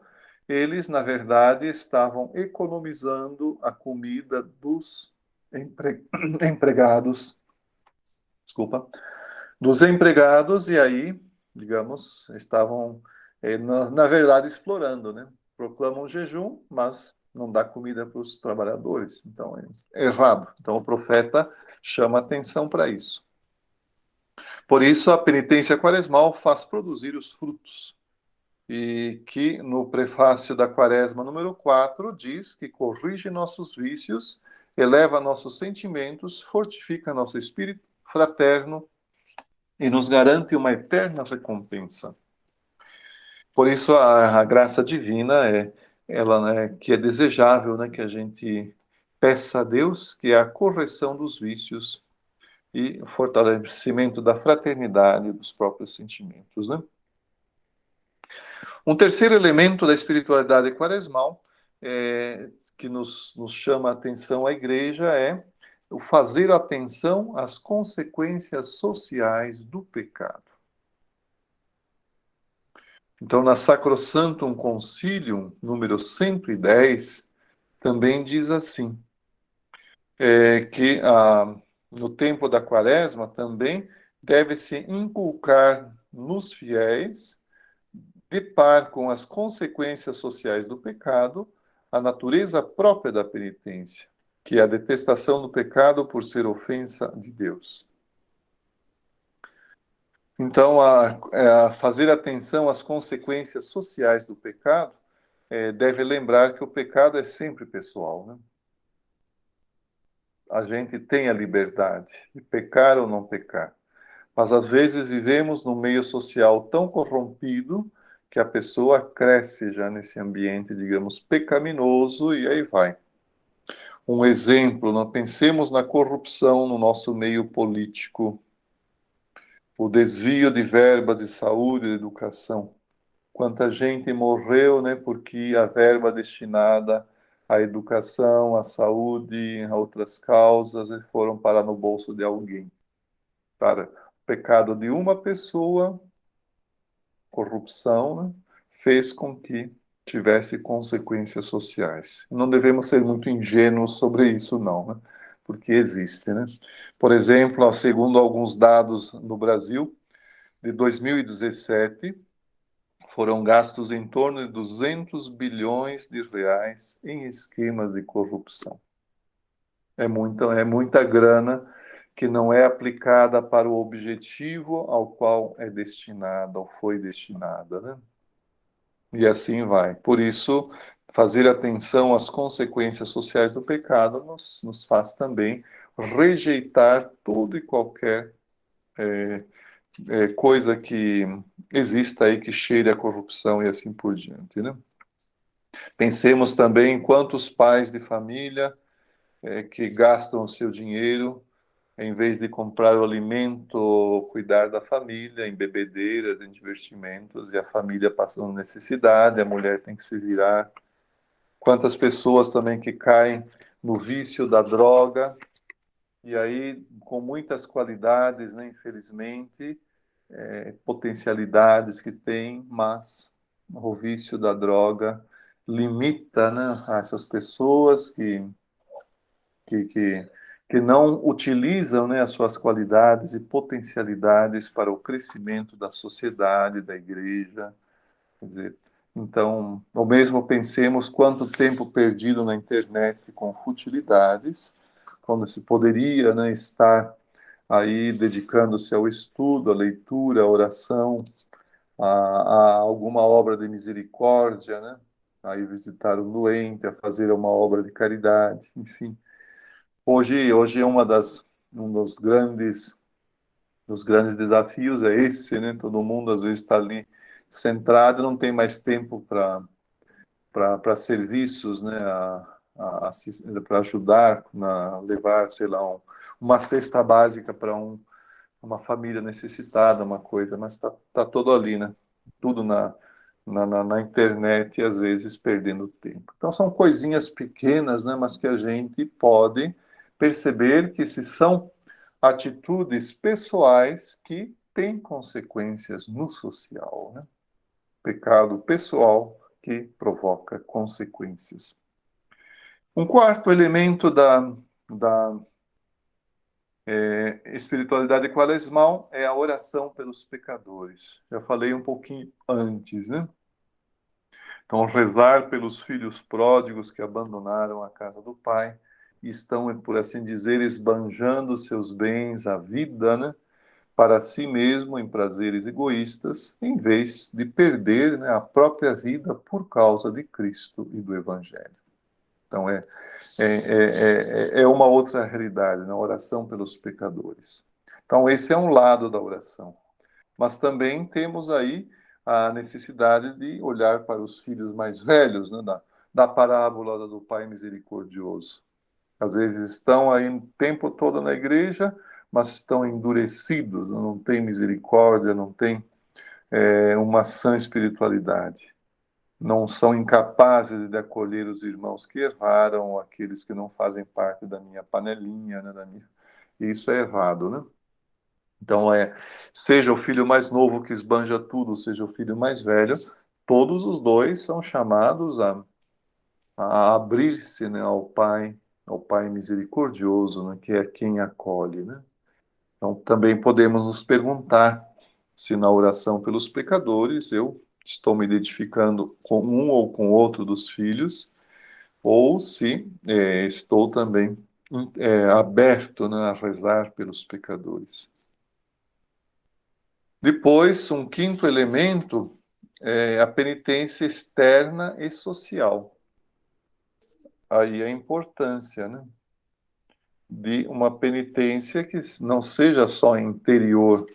eles, na verdade, estavam economizando a comida dos empregados, desculpa, dos empregados, e aí, digamos, estavam, na verdade, explorando, né? Proclamam jejum, mas não dá comida para os trabalhadores. Então, é errado. Então, o profeta chama atenção para isso. Por isso, a penitência quaresmal faz produzir os frutos. E que no prefácio da Quaresma número 4 diz que corrige nossos vícios, eleva nossos sentimentos, fortifica nosso espírito fraterno e nos garante uma eterna recompensa. Por isso a graça divina ela, né, que é desejável, né, que a gente peça a Deus que é a correção dos vícios e o fortalecimento da fraternidade dos próprios sentimentos, né? Um terceiro elemento da espiritualidade quaresmal que nos chama a atenção a igreja é o fazer atenção às consequências sociais do pecado. Então, na Sacrosanctum Concilium, número 110, também diz assim, que no tempo da quaresma também deve-se inculcar nos fiéis de par com as consequências sociais do pecado, a natureza própria da penitência, que é a detestação do pecado por ser ofensa de Deus. Então, a fazer atenção às consequências sociais do pecado deve lembrar que o pecado é sempre pessoal, né? A gente tem a liberdade de pecar ou não pecar. Mas às vezes vivemos num meio social tão corrompido que a pessoa cresce já nesse ambiente, digamos, pecaminoso e aí vai. um exemplo, não pensemos na corrupção no nosso meio político, o desvio de verbas de saúde e educação. Quanta gente morreu, né, porque a verba destinada à educação, à saúde, a outras causas, foram parar no bolso de alguém. Para o pecado de uma pessoa, corrupção, né, fez com que tivesse consequências sociais. Não devemos ser muito ingênuos sobre isso, não, né, porque existe, né? Por exemplo, segundo alguns dados no Brasil, de 2017, foram gastos em torno de 200 bilhões de reais em esquemas de corrupção. É muita grana que não é aplicada para o objetivo ao qual é destinada ou foi destinada, né? E assim vai. Por isso, fazer atenção às consequências sociais do pecado nos faz também rejeitar tudo e qualquer coisa que exista aí que cheire a corrupção e assim por diante, né? Pensemos também em quantos pais de família que gastam o seu dinheiro em vez de comprar o alimento ou cuidar da família, em bebedeiras, em divertimentos, e a família passando necessidade, a mulher tem que se virar. Quantas pessoas também que caem no vício da droga, e aí com muitas qualidades, né, infelizmente, potencialidades que tem, mas o vício da droga limita, né, a essas pessoas que, que, que não utilizam, né, as suas qualidades e potencialidades para o crescimento da sociedade, da igreja. Quer dizer, então, ou mesmo pensemos quanto tempo perdido na internet com futilidades, quando se poderia, né, estar aí dedicando-se ao estudo, à leitura, à oração, a alguma obra de misericórdia, né? A ir visitar um doente, a fazer uma obra de caridade, enfim. Hoje é um dos grandes desafios é esse, né? Todo mundo às vezes está ali centrado, não tem mais tempo para serviços, né? Para ajudar, levar, sei lá, uma cesta básica para uma família necessitada, uma coisa, mas tá todo ali, né? Tudo na internet e às vezes perdendo tempo. Então são coisinhas pequenas, né? Mas que a gente pode perceber que se são atitudes pessoais que têm consequências no social, né? Pecado pessoal que provoca consequências. Um quarto elemento da espiritualidade quaresmal é a oração pelos pecadores. Já falei um pouquinho antes, né? Então, rezar pelos filhos pródigos que abandonaram a casa do Pai e estão, por assim dizer, esbanjando seus bens, a vida, né? Para si mesmo em prazeres egoístas, em vez de perder, né, a própria vida por causa de Cristo e do Evangelho. Então, é uma outra realidade, na oração pelos pecadores. Então, esse é um lado da oração. Mas também temos aí a necessidade de olhar para os filhos mais velhos, né, da parábola do Pai Misericordioso. Às vezes estão aí o tempo todo na igreja, mas estão endurecidos, não têm misericórdia, não têm uma sã espiritualidade. Não são incapazes de acolher os irmãos que erraram, aqueles que não fazem parte da minha panelinha, né, Isso é errado, né? Então, seja o filho mais novo que esbanja tudo, seja o filho mais velho, todos os dois são chamados a abrir-se, né, ao Pai misericordioso, né, que é quem acolhe, né? Então, também podemos nos perguntar se na oração pelos pecadores eu estou me identificando com um ou com outro dos filhos, ou se estou também aberto, né, a rezar pelos pecadores. Depois, um quinto elemento é a penitência externa e social. Aí a importância, né, de uma penitência que não seja só interior,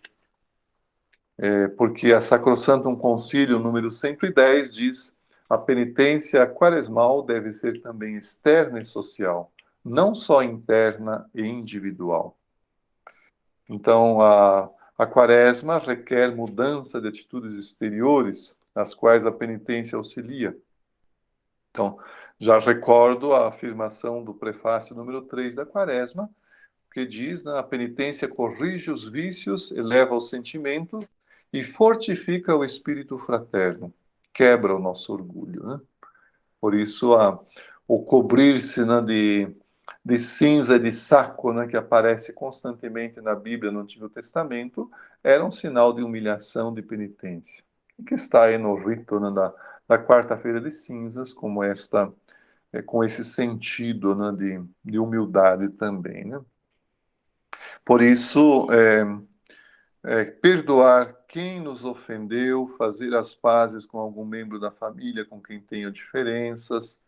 porque a Sacrosantum Concílio número 110 diz: a penitência quaresmal deve ser também externa e social, não só interna e individual. Então, a quaresma requer mudança de atitudes exteriores, nas quais a penitência auxilia. Então, já recordo a afirmação do prefácio número 3 da quaresma, que diz, né, a penitência corrige os vícios, eleva o sentimento e fortifica o espírito fraterno, quebra o nosso orgulho, né? Por isso, o cobrir-se, né, de cinza, de saco, né, que aparece constantemente na Bíblia, no Antigo Testamento, era um sinal de humilhação, de penitência. E que está aí no rito, né, da quarta-feira de cinzas, como com esse sentido, né, de humildade também, né? Por isso, perdoar quem nos ofendeu, fazer as pazes com algum membro da família com quem tenho diferenças,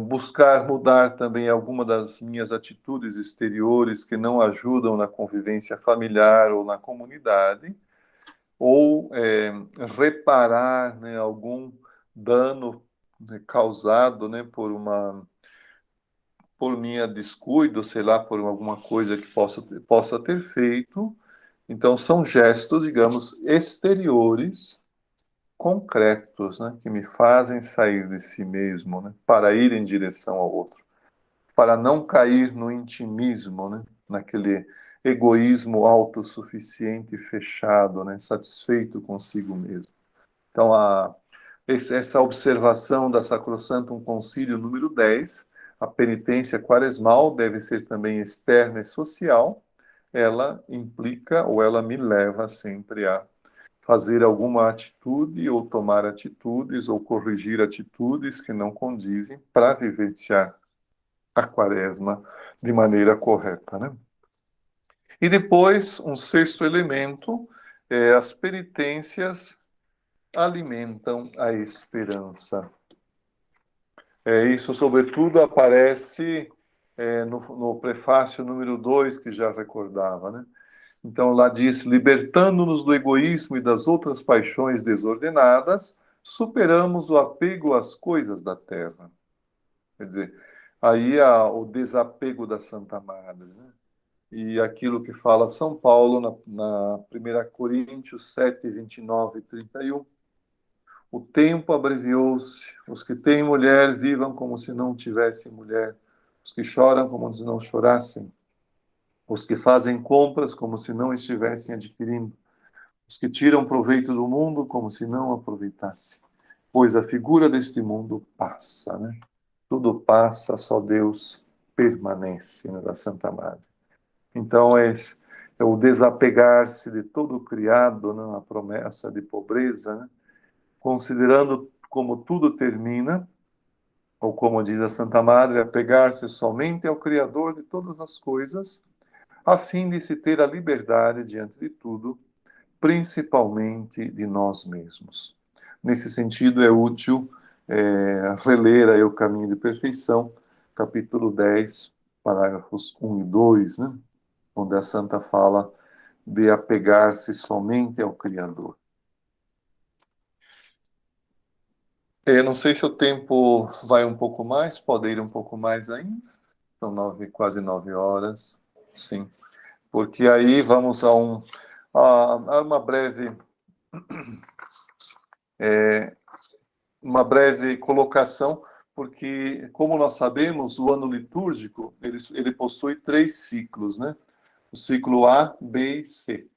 buscar mudar também alguma das minhas atitudes exteriores que não ajudam na convivência familiar ou na comunidade, ou reparar, né, algum dano, né, causado, né, por minha descuido, sei lá, por alguma coisa que possa ter feito. Então, são gestos, digamos, exteriores, concretos, né, que me fazem sair de si mesmo, né, para ir em direção ao outro, para não cair no intimismo, né, naquele egoísmo autossuficiente e fechado, né, satisfeito consigo mesmo. Então, essa observação da Sacrosantum Concílio número 10, a penitência quaresmal deve ser também externa e social, ela implica ou ela me leva sempre a fazer alguma atitude ou tomar atitudes ou corrigir atitudes que não condizem para vivenciar a quaresma de maneira correta, né? E depois, um sexto elemento, as penitências alimentam a esperança. Isso, sobretudo, aparece no prefácio número 2, que já recordava, né? Então, lá diz: libertando-nos do egoísmo e das outras paixões desordenadas, superamos o apego às coisas da terra. Quer dizer, aí há o desapego da Santa Madre, né? E aquilo que fala São Paulo na 1 Coríntios 7, 29 e 31. O tempo abreviou-se. Os que têm mulher vivam como se não tivessem mulher. Os que choram como se não chorassem. Os que fazem compras como se não estivessem adquirindo. Os que tiram proveito do mundo como se não aproveitassem. Pois a figura deste mundo passa, né? Tudo passa, só Deus permanece, né, da Santa Madre. Então, é o desapegar-se de todo o criado, né, a promessa de pobreza, né? Considerando como tudo termina, ou como diz a Santa Madre, apegar-se somente ao Criador de todas as coisas, a fim de se ter a liberdade diante de tudo, principalmente de nós mesmos. Nesse sentido, é útil reler aí o Caminho de Perfeição, capítulo 10, parágrafos 1 e 2, né? Onde a Santa fala de apegar-se somente ao Criador. Eu não sei se o tempo vai um pouco mais, pode ir um pouco mais ainda. São quase 9 horas, sim. Porque aí vamos a uma breve colocação, porque, como nós sabemos, o ano litúrgico, ele possui 3 ciclos, né? O ciclo A, B e C.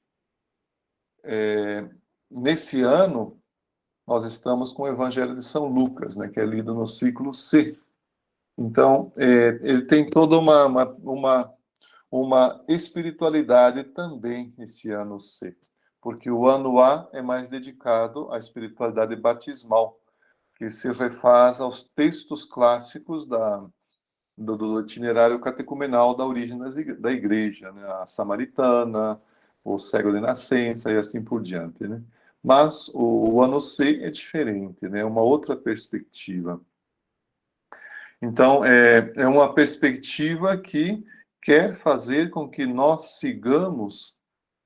Nesse ano, nós estamos com o Evangelho de São Lucas, né, que é lido no ciclo C. Então, ele tem toda uma espiritualidade também esse ano C, porque o ano A é mais dedicado à espiritualidade batismal, que se refaz aos textos clássicos do itinerário catecumenal da origem da igreja, né? A samaritana, o cego de nascença e assim por diante, né? Mas o ano C é diferente, né? É uma outra perspectiva. Então, é uma perspectiva que quer fazer com que nós sigamos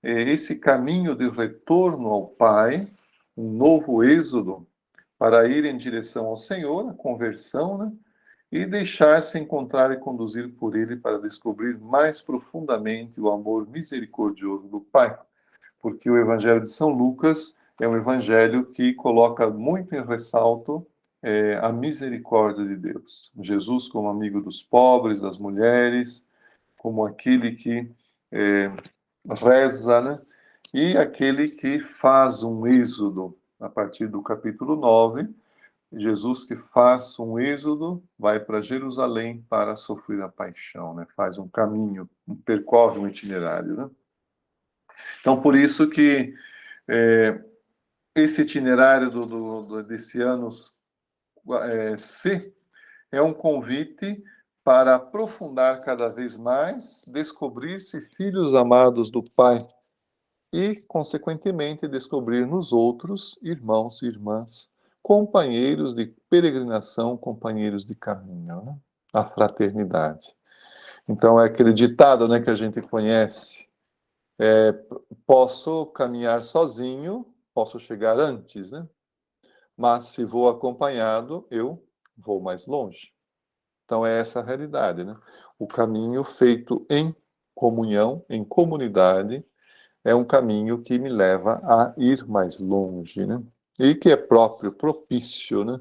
esse caminho de retorno ao Pai, um novo êxodo, para ir em direção ao Senhor, a conversão, né? e deixar-se encontrar e conduzir por ele para descobrir mais profundamente o amor misericordioso do Pai. Porque o Evangelho de São Lucas é um evangelho que coloca muito em ressalto a misericórdia de Deus. Jesus como amigo dos pobres, das mulheres, como aquele que reza, né? E aquele que faz um êxodo, a partir do capítulo 9, Jesus que faz um êxodo, vai para Jerusalém para sofrer a paixão, né? Faz um caminho, percorre um itinerário, né? Então, por isso que esse itinerário desse ano C é um convite para aprofundar cada vez mais, descobrir-se filhos amados do Pai e, consequentemente, descobrir nos outros irmãos e irmãs, companheiros de peregrinação, companheiros de caminho, né? A fraternidade. Então, é aquele ditado, né, que a gente conhece: posso caminhar sozinho, posso chegar antes, né? Mas se vou acompanhado, eu vou mais longe. Então, é essa a realidade, né? O caminho feito em comunhão, em comunidade, é um caminho que me leva a ir mais longe, né? E que é próprio, propício, né?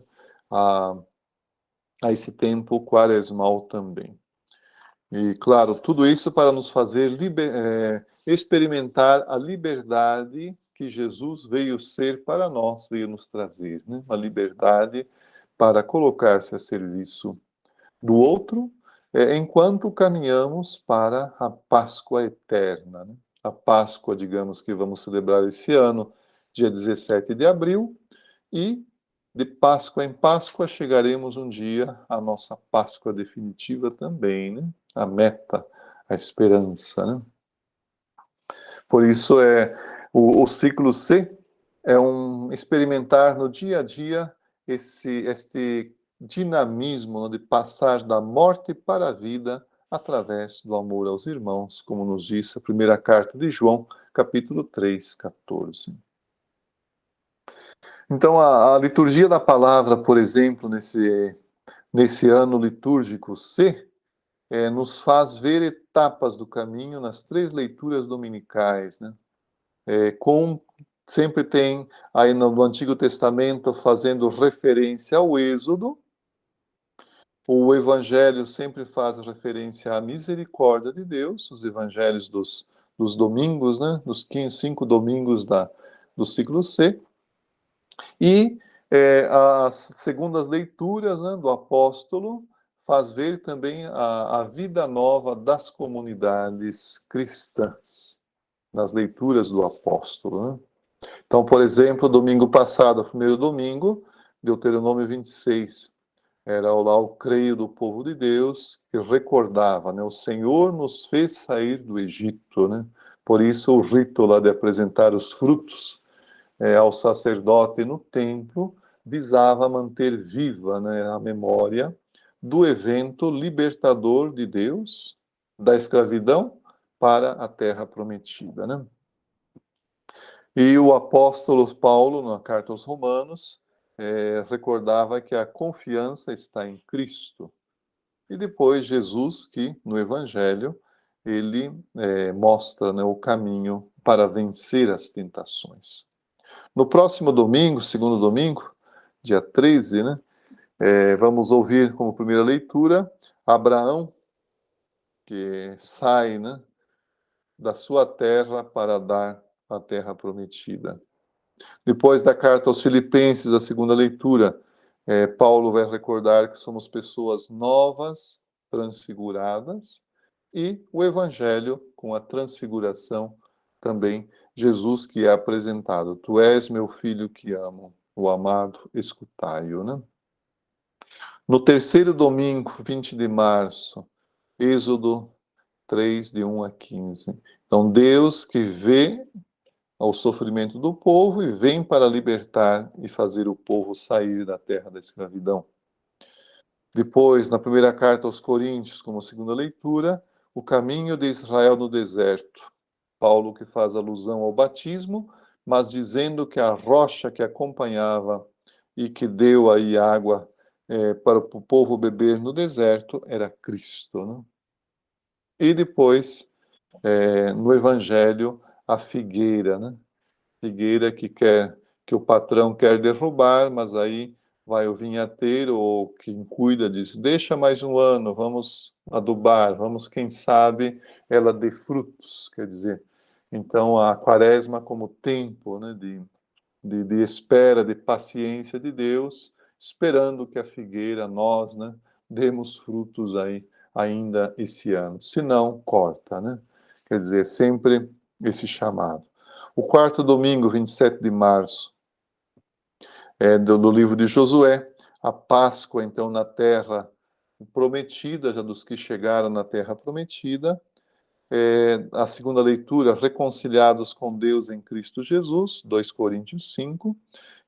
A, a esse tempo quaresmal também. E, claro, tudo isso para nos fazer experimentar a liberdade que Jesus veio ser para nós, veio nos trazer, né? Uma liberdade para colocar-se a serviço do outro, enquanto caminhamos para a Páscoa eterna, né? A Páscoa, digamos, que vamos celebrar esse ano, dia 17 de abril, e de Páscoa em Páscoa chegaremos um dia à nossa Páscoa definitiva também, né? A meta, a esperança, né? Por isso o ciclo C é um experimentar no dia a dia este dinamismo de passar da morte para a vida através do amor aos irmãos, como nos diz a primeira carta de João, capítulo 3, 14. Então, a liturgia da palavra, por exemplo, nesse ano litúrgico C, nos faz ver etapas do caminho nas 3 leituras dominicais, né? Sempre tem aí no Antigo Testamento fazendo referência ao Êxodo. O Evangelho sempre faz referência à misericórdia de Deus, os evangelhos dos domingos, né? Dos 5 domingos do ciclo C. E as segundas leituras, né, do apóstolo faz ver também a vida nova das comunidades cristãs, nas leituras do apóstolo, né? Então, por exemplo, domingo passado, o primeiro domingo, Deuteronômio 26, era lá o creio do povo de Deus, que recordava, né? O Senhor nos fez sair do Egito, né? Por isso o rito lá de apresentar os frutos ao sacerdote no templo visava manter viva, né, a memória do evento libertador de Deus da escravidão para a terra prometida, né? E o apóstolo Paulo, na carta aos Romanos, recordava que a confiança está em Cristo. E depois Jesus, que no Evangelho, ele mostra, né, o caminho para vencer as tentações. No próximo domingo, segundo domingo, dia 13, né, vamos ouvir como primeira leitura Abraão, que sai, né, da sua terra para dar a terra prometida. Depois da carta aos Filipenses, a segunda leitura, Paulo vai recordar que somos pessoas novas, transfiguradas, e o Evangelho com a transfiguração também, Jesus que é apresentado. Tu és meu filho que amo, o amado, escutai-o, né? No terceiro domingo, 20 de março, Êxodo 3, de 1 a 15. Então, Deus que vê ao sofrimento do povo e vem para libertar e fazer o povo sair da terra da escravidão. Depois, na primeira carta aos Coríntios, como segunda leitura, o caminho de Israel no deserto. Paulo que faz alusão ao batismo, mas dizendo que a rocha que acompanhava e que deu aí água para o povo beber no deserto era Cristo, né? E depois, no Evangelho, a figueira, né? Figueira que o patrão quer derrubar, mas aí vai o vinhateiro ou quem cuida diz, deixa mais um ano, vamos adubar, vamos, quem sabe, ela dê frutos, quer dizer. Então, a quaresma como tempo, né, de espera, de paciência de Deus, esperando que a figueira, nós, né, demos frutos aí ainda esse ano. Se não, corta, né? Quer dizer, sempre esse chamado. O quarto domingo, 27 de março, do livro de Josué, a Páscoa, então, na terra prometida, já dos que chegaram na terra prometida. A segunda leitura, reconciliados com Deus em Cristo Jesus, 2 Coríntios 5.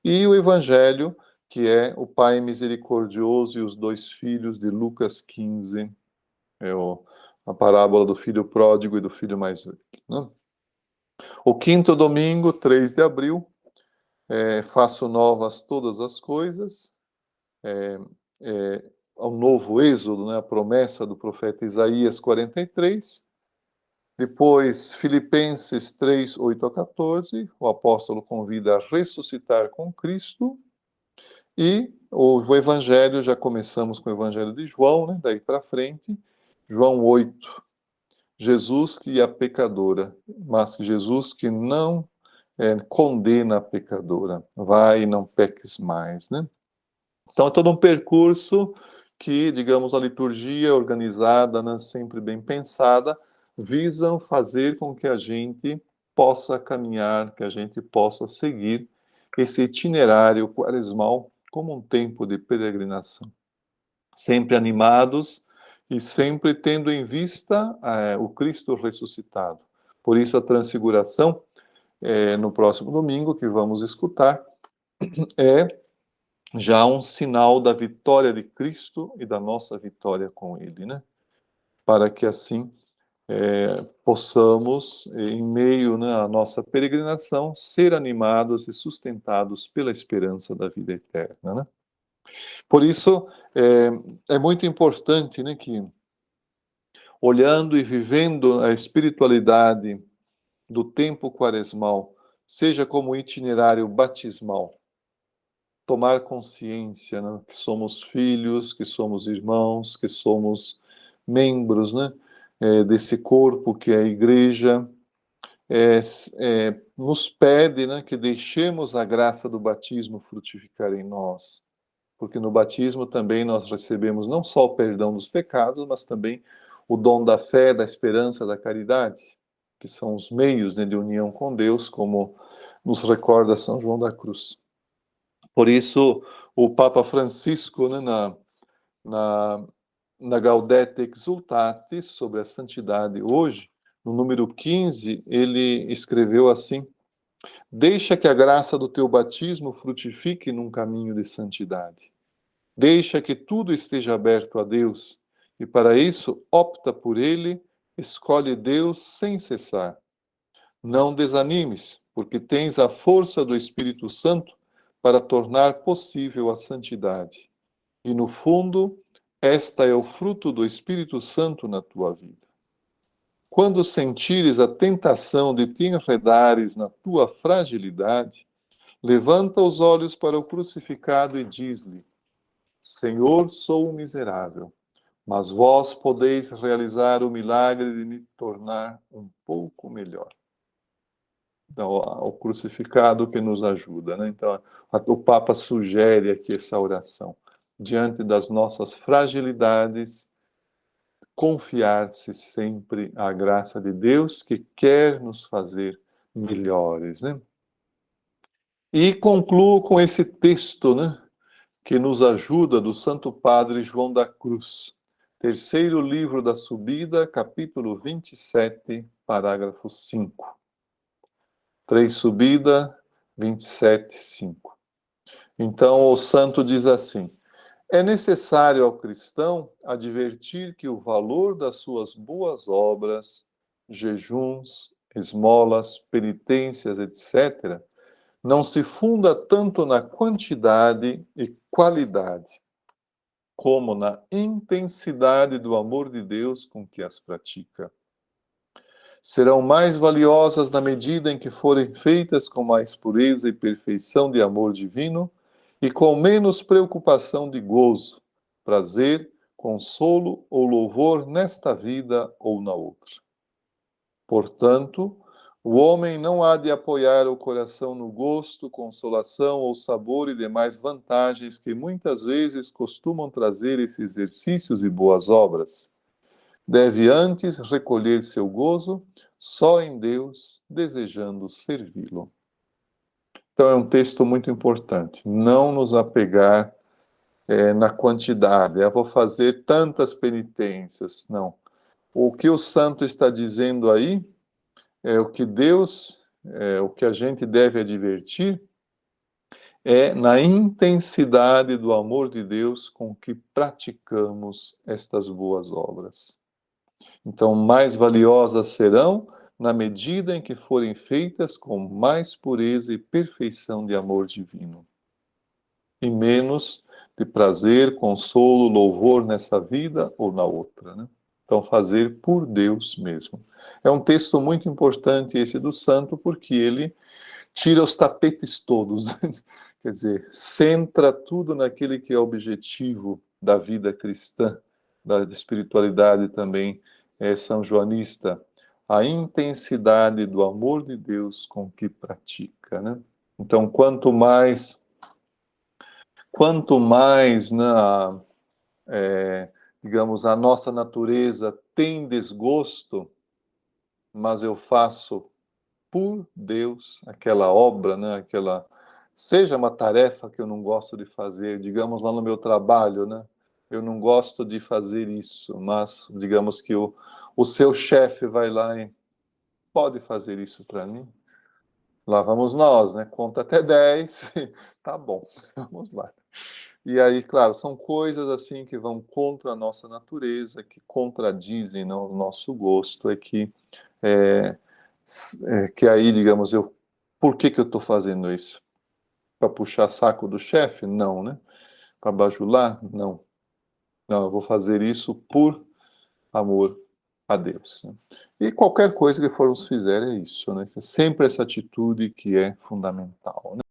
E o Evangelho, que é o Pai misericordioso e os dois filhos de Lucas 15, a parábola do filho pródigo e do filho mais velho, né? O quinto domingo, 3 de abril, faço novas todas as coisas, ao novo êxodo, né, a promessa do profeta Isaías 43. Depois, Filipenses 3, 8 a 14, o apóstolo convida a ressuscitar com Cristo. E o Evangelho, já começamos com o Evangelho de João, né, daí para frente, João 8, Jesus que é a pecadora, mas Jesus que não condena a pecadora, vai e não peques mais, né? Então é todo um percurso que, digamos, a liturgia organizada, né, sempre bem pensada, visam fazer com que a gente possa caminhar, que a gente possa seguir esse itinerário quaresmal como um tempo de peregrinação. Sempre animados e sempre tendo em vista o Cristo ressuscitado. Por isso a transfiguração, no próximo domingo, que vamos escutar, é já um sinal da vitória de Cristo e da nossa vitória com Ele, né? Para que assim possamos, em meio, né, à nossa peregrinação, ser animados e sustentados pela esperança da vida eterna, né? Por isso, é muito importante, né, que, olhando e vivendo a espiritualidade do tempo quaresmal, seja como itinerário batismal, tomar consciência, né, que somos filhos, que somos irmãos, que somos membros, né, desse corpo que é a igreja, nos pede, né, que deixemos a graça do batismo frutificar em nós, porque no batismo também nós recebemos não só o perdão dos pecados, mas também o dom da fé, da esperança, da caridade, que são os meios, né, de união com Deus, como nos recorda São João da Cruz. Por isso, o Papa Francisco, né, na, na Gaudete Exsultate, sobre a santidade hoje, no número 15, ele escreveu assim: deixa que a graça do teu batismo frutifique num caminho de santidade. Deixa que tudo esteja aberto a Deus, e para isso opta por Ele, escolhe Deus sem cessar. Não desanimes, porque tens a força do Espírito Santo para tornar possível a santidade. E no fundo, esta é o fruto do Espírito Santo na tua vida. Quando sentires a tentação de te enredares na tua fragilidade, levanta os olhos para o crucificado e diz-lhe: Senhor, sou um miserável, mas vós podeis realizar o milagre de me tornar um pouco melhor. Então, o crucificado que nos ajuda, né? Então, o Papa sugere aqui essa oração. Diante das nossas fragilidades, confiar-se sempre à graça de Deus que quer nos fazer melhores, né? E concluo com esse texto, né, que nos ajuda, do Santo Padre João da Cruz. Terceiro livro da Subida, capítulo 27, parágrafo 5. 3 Subida, 27, 5. Então, o santo diz assim: é necessário ao cristão advertir que o valor das suas boas obras, jejuns, esmolas, penitências, etc., não se funda tanto na quantidade e qualidade, como na intensidade do amor de Deus com que as pratica. Serão mais valiosas na medida em que forem feitas com mais pureza e perfeição de amor divino e com menos preocupação de gozo, prazer, consolo ou louvor nesta vida ou na outra. Portanto, o homem não há de apoiar o coração no gosto, consolação ou sabor e demais vantagens que muitas vezes costumam trazer esses exercícios e boas obras. Deve antes recolher seu gozo só em Deus, desejando servi-lo. Então é um texto muito importante. Não nos apegar na quantidade. Eu vou fazer tantas penitências. Não. O que o santo está dizendo aí é o que Deus, o que a gente deve advertir é na intensidade do amor de Deus com que praticamos estas boas obras. Então, mais valiosas serão na medida em que forem feitas com mais pureza e perfeição de amor divino, e menos de prazer, consolo, louvor nessa vida ou na outra, né? Então, fazer por Deus mesmo. É um texto muito importante esse do santo, porque ele tira os tapetes todos, quer dizer, centra tudo naquele que é o objetivo da vida cristã, da espiritualidade também são joanista, a intensidade do amor de Deus com que pratica, né? Então, quanto mais digamos, a nossa natureza tem desgosto, mas eu faço por Deus aquela obra, né? Seja uma tarefa que eu não gosto de fazer, digamos lá no meu trabalho, né? Eu não gosto de fazer isso, mas digamos que o seu chefe vai lá e pode fazer isso para mim? Lá vamos nós, né? Conta até 10, tá bom, vamos lá. E aí, claro, são coisas assim que vão contra a nossa natureza, que contradizem, né, o nosso gosto, é, que aí, digamos, por que eu estou fazendo isso? Para puxar saco do chefe? Não, né? Para bajular? Não. Não, eu vou fazer isso por amor a Deus, né? E qualquer coisa que formos fizer é isso, né? Sempre essa atitude que é fundamental, né?